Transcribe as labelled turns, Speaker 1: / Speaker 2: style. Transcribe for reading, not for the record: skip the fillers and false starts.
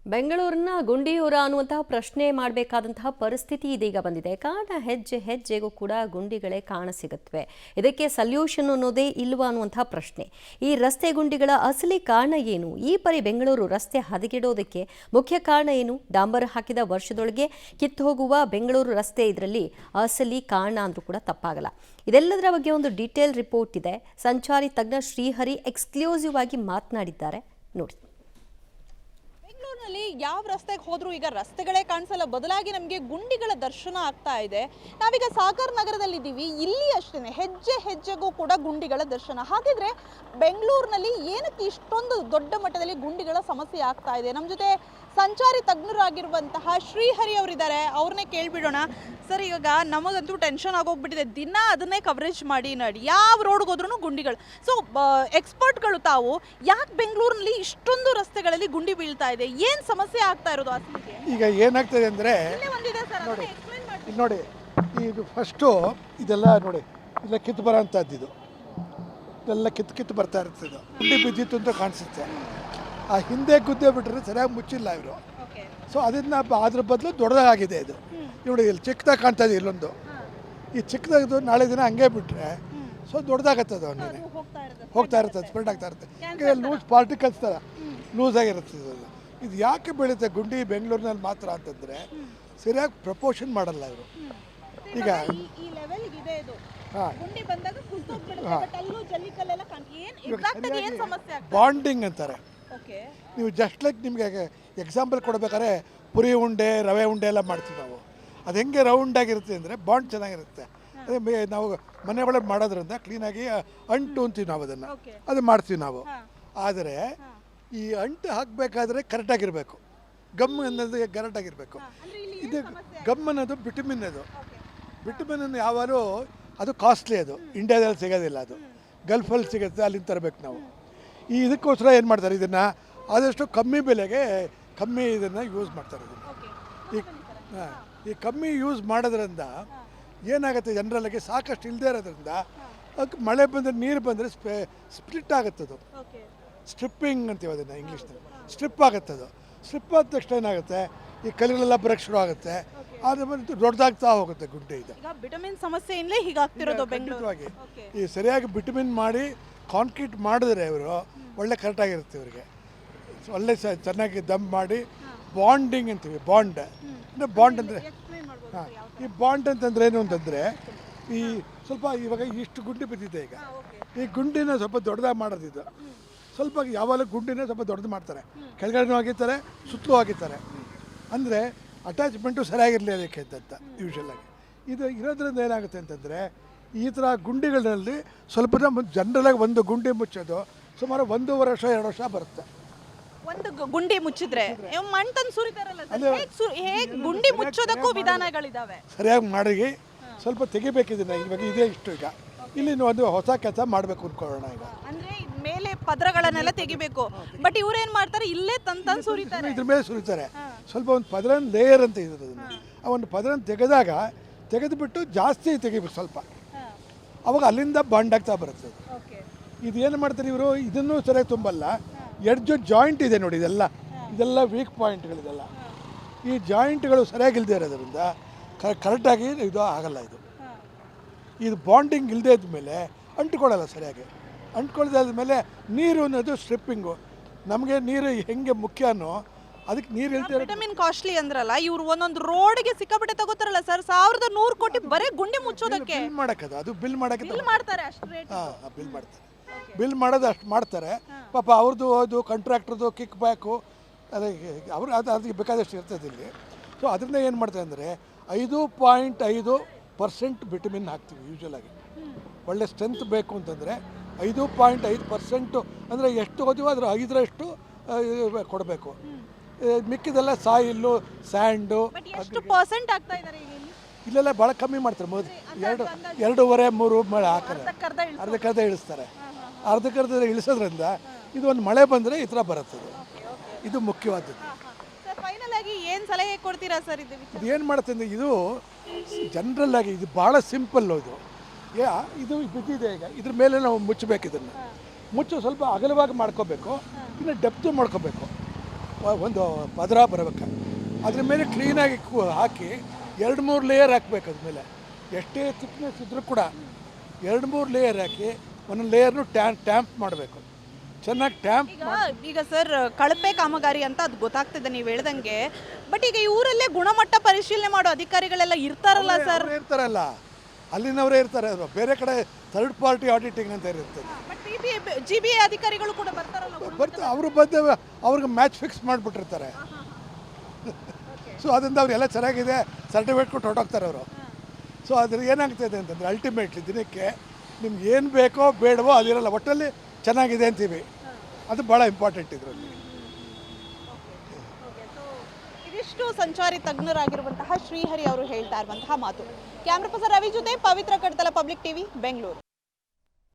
Speaker 1: ಬೆಂಗಳೂರಿನ ಗುಂಡಿಯೂರ ಅನ್ನುವಂತಹ ಪ್ರಶ್ನೆ ಮಾಡಬೇಕಾದಂತಹ ಪರಿಸ್ಥಿತಿ ಇದೀಗ ಬಂದಿದೆ. ಕಾರಣ ಹೆಜ್ಜೆ ಹೆಜ್ಜೆಗೂ ಕೂಡ ಗುಂಡಿಗಳೇ ಕಾಣಸಿಗುತ್ತವೆ. ಇದಕ್ಕೆ ಸಲ್ಯೂಷನ್ ಅನ್ನೋದೇ ಇಲ್ವಾ ಅನ್ನುವಂತಹ ಪ್ರಶ್ನೆ. ಈ ರಸ್ತೆ ಗುಂಡಿಗಳ ಅಸಲಿ ಕಾರಣ ಏನು? ಈ ಪರಿ ಬೆಂಗಳೂರು ರಸ್ತೆ ಹದಗೆಡೋದಕ್ಕೆ ಮುಖ್ಯ ಕಾರಣ ಏನು? ಡಾಂಬರ್ ಹಾಕಿದ ವರ್ಷದೊಳಗೆ ಕಿತ್ತು ಹೋಗುವ ಬೆಂಗಳೂರು ರಸ್ತೆ ಇದರಲ್ಲಿ ಅಸಲಿ ಕಾರಣ ಅಂದ್ರೂ ಕೂಡ ತಪ್ಪಾಗಲ್ಲ. ಇದೆಲ್ಲದರ ಬಗ್ಗೆ ಒಂದು ಡೀಟೇಲ್ ರಿಪೋರ್ಟ್ ಇದೆ. ಸಂಚಾರಿ ತಜ್ಞ ಶ್ರೀಹರಿ ಎಕ್ಸ್ಕ್ಲೂಸಿವ್ ಆಗಿ ಮಾತನಾಡಿದ್ದಾರೆ, ನೋಡಿ.
Speaker 2: ಬೆಂಗಳೂರಿನಲ್ಲಿ ಯಾವ ರಸ್ತೆಗೆ ಹೋದ್ರೂ ಈಗ ರಸ್ತೆಗಳೇ ಕಾಣಿಸಲ್ಲ, ಬದಲಾಗಿ ನಮಗೆ ಗುಂಡಿಗಳ ದರ್ಶನ ಆಗ್ತಾ ಇದೆ. ನಾವೀಗ ಸಾಗರ್ ನಗರದಲ್ಲಿದ್ದೀವಿ. ಇಲ್ಲಿ ಅಷ್ಟೇ ಹೆಜ್ಜೆ ಹೆಜ್ಜೆಗೂ ಕೂಡ ಗುಂಡಿಗಳ ದರ್ಶನ. ಹಾಗಿದ್ರೆ ಬೆಂಗಳೂರಿನಲ್ಲಿ ಏನಕ್ಕೆ ಇಷ್ಟೊಂದು ದೊಡ್ಡ ಮಟ್ಟದಲ್ಲಿ ಗುಂಡಿಗಳ ಸಮಸ್ಯೆ ಆಗ್ತಾ ಇದೆ? ನಮ್ಮ ಜೊತೆ ಸಂಚಾರಿ ತಜ್ಞರಾಗಿರುವಂತಹ ಶ್ರೀಹರಿ ಅವರಿದ್ದಾರೆ, ಅವ್ರನ್ನೇ ಕೇಳ್ಬಿಡೋಣ. ಸರ್, ಇವಾಗ ನಮಗಂತೂ ಟೆನ್ಷನ್ ಆಗೋಗ್ಬಿಟ್ಟಿದೆ. ದಿನ ಅದನ್ನೇ ಕವರೇಜ್ ಮಾಡಿ ಯಾವ ರೋಡ್ಗೆ ಹೋದ್ರೂ ಗುಂಡಿಗಳು. ಸೊ ಎಕ್ಸ್ಪರ್ಟ್ಗಳು ತಾವು, ಯಾಕೆ ಬೆಂಗಳೂರಿನಲ್ಲಿ ಇಷ್ಟೊಂದು ರಸ್ತೆಗಳಲ್ಲಿ ಗುಂಡಿ ಬೀಳ್ತಾ ಇದೆ? ಏನು ಸಮಸ್ಯೆ ಆಗ್ತಾ ಇರೋದು ಅಸಲಿಗೆ?
Speaker 3: ಈಗ ಏನಾಗ್ತದೆ ಅಂದರೆ ನೋಡಿ, ಇದು ಫಸ್ಟು ಇದೆಲ್ಲ ನೋಡಿ, ಇಲ್ಲ ಕಿತ್ತು ಬರೋ ಅಂಥದ್ದು. ಇದೆಲ್ಲ ಕಿತ್ತು ಬರ್ತಾ ಇರ್ತದೆ. ಗುಂಡಿ ಬಿದ್ದಿತ್ತು ಅಂತ ಕಾಣಿಸುತ್ತೆ. ಆ ಹಿಂದೆ ಗುದ್ದೆ ಬಿಟ್ಟರೆ ಸರಿಯಾಗಿ ಮುಚ್ಚಿಲ್ಲ ಇವರು. ಸೊ ಅದನ್ನ ಅದ್ರ ಬದಲು ದೊಡ್ಡದಾಗಿದೆ ಇದು. ನೋಡಿ, ಇಲ್ಲಿ ಚಿಕ್ಕದಾಗಿ ಕಾಣ್ತಾ ಇದೆ ಇಲ್ಲೊಂದು. ಈ ಚಿಕ್ಕದಾಗದು ನಾಳೆ ದಿನ ಹಂಗೆ ಬಿಟ್ಟರೆ ಸೊ ದೊಡ್ಡದಾಗತ್ತದ ಅವನಿಗೆ ಹೋಗ್ತಾ ಇರ್ತದೆ, ಸ್ಪ್ರೆಡ್ ಆಗ್ತಾ ಇರುತ್ತೆ. ಲೂಸ್ ಪಾರ್ಟಿಕಲ್ಸ್ ಥರ ಲೂಸ್ ಆಗಿರುತ್ತೆ. ಇದು ಯಾಕೆ ಬೀಳುತ್ತೆ ಗುಂಡಿ ಬೆಂಗಳೂರಿನಲ್ಲಿ ಮಾತ್ರ ಅಂತಂದರೆ ಸರಿಯಾಗಿ ಪ್ರಪೋರ್ಷನ್ ಮಾಡಲ್ಲ ಇವರು. ಈಗ ಬಾಂಡಿಂಗ್ ಅಂತಾರೆ. ನೀವು ಜಸ್ಟ್ ಲೈಕ್ ನಿಮಗೆ ಎಕ್ಸಾಂಪಲ್ ಕೊಡಬೇಕಾದ್ರೆ ಪುರಿ ಉಂಡೆ, ರವೆ ಉಂಡೆ ಎಲ್ಲ ಮಾಡ್ತೀವಿ ನಾವು. ಅದು ಹೆಂಗೆ ರೌಂಡಾಗಿರುತ್ತೆ ಅಂದರೆ ಬಾಂಡ್ ಚೆನ್ನಾಗಿರುತ್ತೆ. ಅದೇ ನಾವು ಮನೆ ಒಳಗೆ ಮಾಡೋದ್ರಿಂದ ಕ್ಲೀನಾಗಿ ಅಂಟು ಅಂತೀವಿ ನಾವು, ಅದು ಮಾಡ್ತೀವಿ ನಾವು. ಆದರೆ ಈ ಅಂಟು ಹಾಕಬೇಕಾದ್ರೆ ಕರೆಕ್ಟಾಗಿರಬೇಕು. ಗಮ್ ಅನ್ನೋದು ಕರೆಕ್ಟಾಗಿರಬೇಕು. ಇದು ಗಮ್ ಅನ್ನೋದು ಬಿಟಮಿನ್. ಬಿಟಮಿನ್ ಯಾವಾಗಲೂ ಅದು ಕಾಸ್ಟ್ಲಿ, ಅದು ಇಂಡಿಯಾದಲ್ಲಿ ಸಿಗೋದಿಲ್ಲ, ಅದು ಗಲ್ಫಲ್ಲಿ ಸಿಗುತ್ತೆ, ಅಲ್ಲಿಂದ ತರಬೇಕು ನಾವು. ಇದಕ್ಕೋಸ್ಕರ ಏನು ಮಾಡ್ತಾರೆ, ಇದನ್ನು ಆದಷ್ಟು ಕಮ್ಮಿ ಬೆಲೆಗೆ ಕಮ್ಮಿ ಇದನ್ನು ಯೂಸ್ ಮಾಡ್ತಾರೆ. ಈ ಕಮ್ಮಿ ಯೂಸ್ ಮಾಡೋದ್ರಿಂದ ಏನಾಗುತ್ತೆ, ಜನರಲ್ಲಿಗೆ ಸಾಕಷ್ಟು ಇಲ್ಲದೆ ಇರೋದ್ರಿಂದ ಅದಕ್ಕೆ ಮಳೆ ಬಂದರೆ, ನೀರು ಬಂದರೆ ಸ್ಪ್ಲಿಟ್ ಆಗುತ್ತದು. ಸ್ಟ್ರಿಪ್ಪಿಂಗ್ ಅಂತೀವಿ ಅದನ್ನು ಇಂಗ್ಲೀಷ್ನಲ್ಲಿ. ಸ್ಟ್ರಿಪ್ ಆಗುತ್ತದು. ಸ್ಟ್ರಿಪ್ ಆದ ತಕ್ಷಣ ಏನಾಗುತ್ತೆ, ಈ ಕಲ್ಲುಗಳೆಲ್ಲ ಬರೋಕ್ಕೆ ಶುರು ಆಗುತ್ತೆ. ಆದರೆ ಬಂದು ದೊಡ್ಡದಾಗ್ತಾ ಹೋಗುತ್ತೆ ಗುಡ್ಡೆ. ಇದು
Speaker 2: ವಿಟಮಿನ್ ಸಮಸ್ಯೆಯಿಂದಲೇ ಹೀಗಾಗ್ತಿರೋದು ಬೆಂಗಳೂರಿಗೆ.
Speaker 3: ಈ ಸರಿಯಾಗಿ ವಿಟಮಿನ್ ಮಾಡಿ ಕಾಂಕ್ರೀಟ್ ಮಾಡಿದ್ರೆ ಇವರು ಒಳ್ಳೆ ಕರೆಕ್ಟಾಗಿರುತ್ತೆ. ಇವರಿಗೆ ಒಳ್ಳೆ ಚೆನ್ನಾಗಿ ದಮ್ ಮಾಡಿ ಬಾಂಡಿಂಗ್ ಅಂತೀವಿ. ಬಾಂಡ್ ಅಂದರೆ ಹಾಂ, ಈ ಬಾಂಡ್ ಅಂತಂದ್ರೆ ಏನು ಅಂತಂದರೆ, ಈ ಸ್ವಲ್ಪ ಇವಾಗ ಇಷ್ಟು ಗುಂಡಿ ಬಿದ್ದಿದೆ. ಈಗ ಈ ಗುಂಡಿನ ಸ್ವಲ್ಪ ದೊಡ್ಡದಾಗಿ ಮಾಡೋದಿದ್ದು. ಸ್ವಲ್ಪ ಯಾವಾಗಲೂ ಗುಂಡಿನ ಸ್ವಲ್ಪ ದೊಡ್ಡದು ಮಾಡ್ತಾರೆ, ಕೆಳಗಡೆನೂ ಆಗಿರ್ತಾರೆ, ಸುತ್ತಲೂ ಆಗಿರ್ತಾರೆ. ಅಂದರೆ ಅಟ್ಯಾಚ್ಮೆಂಟು ಸರಿಯಾಗಿರಲಿ ಅದಕ್ಕೆ ಅಂತ ಯೂಶಲಾಗಿ. ಇದು ಇರೋದ್ರಿಂದ ಏನಾಗುತ್ತೆ ಅಂತಂದರೆ, ಈ ಥರ ಗುಂಡಿಗಳಲ್ಲಿ ಸ್ವಲ್ಪ ಜನರಲಾಗಿ ಒಂದು ಗುಂಡಿ ಮುಚ್ಚೋದು ಸುಮಾರು 1.5 ವರ್ಷ 2 ವರ್ಷ ಬರುತ್ತೆ.
Speaker 2: ಒಂದು ಗುಂಡಿ ಮುಚ್ಚಿದ್ರೆ ಮಣ್ಣು ತಂದು ಸುರಿತಾರಲ್ಲ ಸರ್, ಹೇಗೆ ಗುಂಡಿ ಮುಚ್ಚೋದಕ್ಕೂ ವಿಧಾನಗಳಿದಾವೆ.
Speaker 3: ಸರಿಯಾಗಿ ಮಾಡಿ ಸ್ವಲ್ಪ ತೆಗಿಬೇಕಿದೆ. ಇವಾಗ ಇದೇ ಇಷ್ಟು. ಈಗ ಇಲ್ಲಿ ಒಂದು ಹೊಸ ಕೆಲಸ ಮಾಡಬೇಕು ಅಂದ್ಕೊಳ್ಳೋಣ. ಈಗ
Speaker 2: ಅಂದರೆ ಮೇಲೆ ಪದರಗಳನ್ನೆಲ್ಲ ತೆಗಿಬೇಕು. ಬಟ್ ಇವ್ರೇನು ಮಾಡ್ತಾರೆ, ಇಲ್ಲೇ ತಂದು ಸುರಿತಾರೆ,
Speaker 3: ಇದ್ರ ಮೇಲೆ ಸುರಿತಾರೆ. ಸ್ವಲ್ಪ ಒಂದು ಪದರ ಲೇಯರ್ ಅಂತ ಇದೆ. ಆ ಒಂದು ಪದರ ತೆಗೆದುಬಿಟ್ಟು ಜಾಸ್ತಿ ತೆಗಿಬೇಕು ಸ್ವಲ್ಪ. ಅವಾಗ ಅಲ್ಲಿಂದ ಬಾಂಡ್ ಆಗ್ತಾ ಬರುತ್ತೆ. ಇದು ಏನು ಮಾಡ್ತಾರೆ ಇವರು, ಇದನ್ನು ಸರಿಯಾಗಿ ತುಂಬಲ್ಲ. ಎಡ್ಜು ಜಾಯಿಂಟ್ ಇದೆ ನೋಡಿ, ಇದೆಲ್ಲ ವೀಕ್ ಪಾಯಿಂಟ್ಗಳಿದೆಲ್ಲ. ಈ ಜಾಯಿಂಟ್ಗಳು ಸರಿಯಾಗಿಲ್ಲದೆ ಇರೋದ್ರಿಂದ ಕರೆಕ್ಟಾಗಿ ಇದು ಆಗಲ್ಲ. ಇದು ಬಾಂಡಿಂಗ್ ಇಲ್ಲದೆ ಇದ್ಮೇಲೆ ಅಂಟ್ಕೊಳ್ಳಲ್ಲ ಸರಿಯಾಗಿ. ಅಂಟ್ಕೊಳ್ಳೋದಾದ್ಮೇಲೆ ನೀರು ಅನ್ನೋದು ಸ್ಟ್ರಿಪ್ಪಿಂಗು. ನಮಗೆ ನೀರು ಹೆಂಗೆ ಮುಖ್ಯನೋ ಅದಕ್ಕೆ ನೀರು ಇಲ್ದೇ
Speaker 2: ವಿಟಮಿನ್ ಕಾಸ್ಟ್ಲಿ ಅಂದ್ರಲ್ಲ, ಇವ್ರು ಒಂದೊಂದು ರೋಡ್ಗೆ ಸಿಕ್ಕಾಪಟ್ಟೆ ತಗೋತಾರಲ್ಲ ಸರ್, 1,100 ಕೋಟಿ ಬರೀ ಗುಂಡಿ ಮುಚ್ಚೋದಕ್ಕೆ.
Speaker 3: ಬಿಲ್ ಮಾಡೋಕ್ಕದು, ಅದು ಬಿಲ್ ಮಾಡೋಕ್ಕೆ
Speaker 2: ಮಾಡ್ತಾರೆ ಅಷ್ಟು ರೇಟ್.
Speaker 3: ಬಿಲ್ ಮಾಡ್ತಾರೆ. ಬಿಲ್ ಮಾಡೋದು ಅಷ್ಟು ಮಾಡ್ತಾರೆ. ಪಾಪ ಅವ್ರದ್ದು ಅದು ಕಾಂಟ್ರಾಕ್ಟ್ರದ್ದು ಕಿಕ್ ಬ್ಯಾಕು ಅದಕ್ಕೆ ಬೇಕಾದಷ್ಟು ಇರ್ತದೆ ಇಲ್ಲಿ. ಸೊ ಅದರಿಂದ ಏನು ಮಾಡ್ತಾರೆ ಅಂದರೆ 5.5% ವಿಟಮಿನ್ ಹಾಕ್ತೀವಿ ಯೂಶಲಾಗಿ. ಒಳ್ಳೆ ಸ್ಟ್ರೆಂತ್ ಬೇಕು ಅಂತಂದರೆ 5.5% ಅಂದರೆ ಎಷ್ಟು ಹೋದೀವೋ ಅದರ 5ರಷ್ಟು ಕೊಡಬೇಕು. ಮಿಕ್ಕಿದೆಲ್ಲ ಸಾಯಿಲ್ಲು, ಸ್ಯಾಂಡು. ಇಲ್ಲೆಲ್ಲ ಭಾಳ ಕಮ್ಮಿ ಮಾಡ್ತಾರೆ. ಮೊದಲು 2.5-3 ಮಳೆ ಹಾಕಲ್ಲ, ಅರ್ಧಕ್ಕರ್ಧ ಇಳಿಸ್ತಾರೆ. ಅರ್ಧಕ್ಕರ್ಧ ಇಳಿಸೋದ್ರಿಂದ ಇದು ಒಂದು ಮಳೆ ಬಂದರೆ ಈ ಥರ ಬರುತ್ತದೆ. ಇದು ಮುಖ್ಯವಾದದ್ದು.
Speaker 2: ಏನು ಸಲಹೆ ಕೊಡ್ತೀರಾ ಸರ್?
Speaker 3: ಇದು ಏನು ಮಾಡುತ್ತೆ ಅಂದರೆ, ಇದು ಜನರಲ್ಲಾಗಿ ಇದು ಭಾಳ ಸಿಂಪಲ್ಲು. ಇದು ಬಿದ್ದಿದೆ. ಈಗ ಇದ್ರ ಮೇಲೆ ನಾವು ಮುಚ್ಚಬೇಕು. ಇದನ್ನು ಮುಚ್ಚು ಸ್ವಲ್ಪ ಅಗಲವಾಗಿ ಮಾಡ್ಕೋಬೇಕು. ಇನ್ನು ಡೆಪ್ತು ಮಾಡ್ಕೋಬೇಕು. ಒಂದು ಪದರ ಬರಬೇಕು. ಅದ್ರ ಮೇಲೆ ಕ್ಲೀನಾಗಿ ಹಾಕಿ 2-3 ಲೇಯರ್ ಹಾಕ್ಬೇಕು. ಅದ್ಮೇಲೆ ಎಷ್ಟೇ ಥಿಕ್ನೆಸ್ ಇದ್ರೂ ಕೂಡ 2-3 ಲೇಯರ್ ಹಾಕಿ ಒಂದೊಂದು ಲೇಯರ್ನು ಟ್ಯಾಂಪ್ ಮಾಡಬೇಕು. ಚೆನ್ನಾಗಿ ಟ್ಯಾಂಪ್
Speaker 2: ಈಗ ಸರ್ ಕಳಪೆ ಕಾಮಗಾರಿ ಅಂತ ಅದು ಗೊತ್ತಾಗ್ತಿದೆ ನೀವು ಹೇಳ್ದಂಗೆ. ಬಟ್ ಈಗ ಈ ಊರಲ್ಲೇ ಗುಣಮಟ್ಟ ಪರಿಶೀಲನೆ ಮಾಡೋ ಅಧಿಕಾರಿಗಳೆಲ್ಲ ಇರ್ತಾರಲ್ಲ ಸರ್.
Speaker 3: ಇರ್ತಾರಲ್ಲ, ಅಲ್ಲಿನವರೇ ಇರ್ತಾರೆ. ಅವರು ಬೇರೆ ಕಡೆ ಥರ್ಡ್ ಪಾರ್ಟಿ ಆಡಿಟಿಂಗ್ ಅಂತ ಇರುತ್ತೆ.
Speaker 2: ಬಟ್ GBA ಅಧಿಕಾರಿಗಳು ಕೂಡ ಬರ್ತಾರಲ್ಲ.
Speaker 3: ಅವರು ಬಂದು ಅವ್ರಿಗೆ ಮ್ಯಾಚ್ ಫಿಕ್ಸ್ ಮಾಡಿಬಿಟ್ಟಿರ್ತಾರೆ. ಸೊ ಅದರಿಂದ ಅವರೆಲ್ಲ ಚೆನ್ನಾಗಿದೆ ಸರ್ಟಿಫಿಕೇಟ್ ಕೊಟ್ಟು ಹೊರಟೋಗ್ತಾರೆ ಅವರು. ಸೊ ಅದ್ರ ಏನಾಗ್ತದೆ ಅಂತಂದರೆ ಅಲ್ಟಿಮೇಟ್ಲಿ ದಿನಕ್ಕೆ ನಿಮ್ಗೆ ಏನು ಬೇಕೋ ಬೇಡವೋ ಅದಿರಲ್ಲ, ಒಟ್ಟಲ್ಲಿ ಚೆನ್ನಾಗಿದೆ ಅಂತೀವಿ. ಅದು ಭಾಳ ಇಂಪಾರ್ಟೆಂಟ್ ಇದರಲ್ಲಿ.
Speaker 2: ಇದಿಷ್ಟು ಸಂಚಾರಿ ತಜ್ಞರಾಗಿರುವಂತಹ ಶ್ರೀಹರಿ ಅವರು ಹೇಳ್ತಾ ಇರುವಂತಹ ಮಾತು. ಕ್ಯಾಮ್ರಾ ಪರ್ಸನ್ ರವಿ ಜೊತೆ ಪವಿತ್ರ ಕಡ್ತಲ, ಪಬ್ಲಿಕ್ ಟಿವಿ, ಬೆಂಗಳೂರು.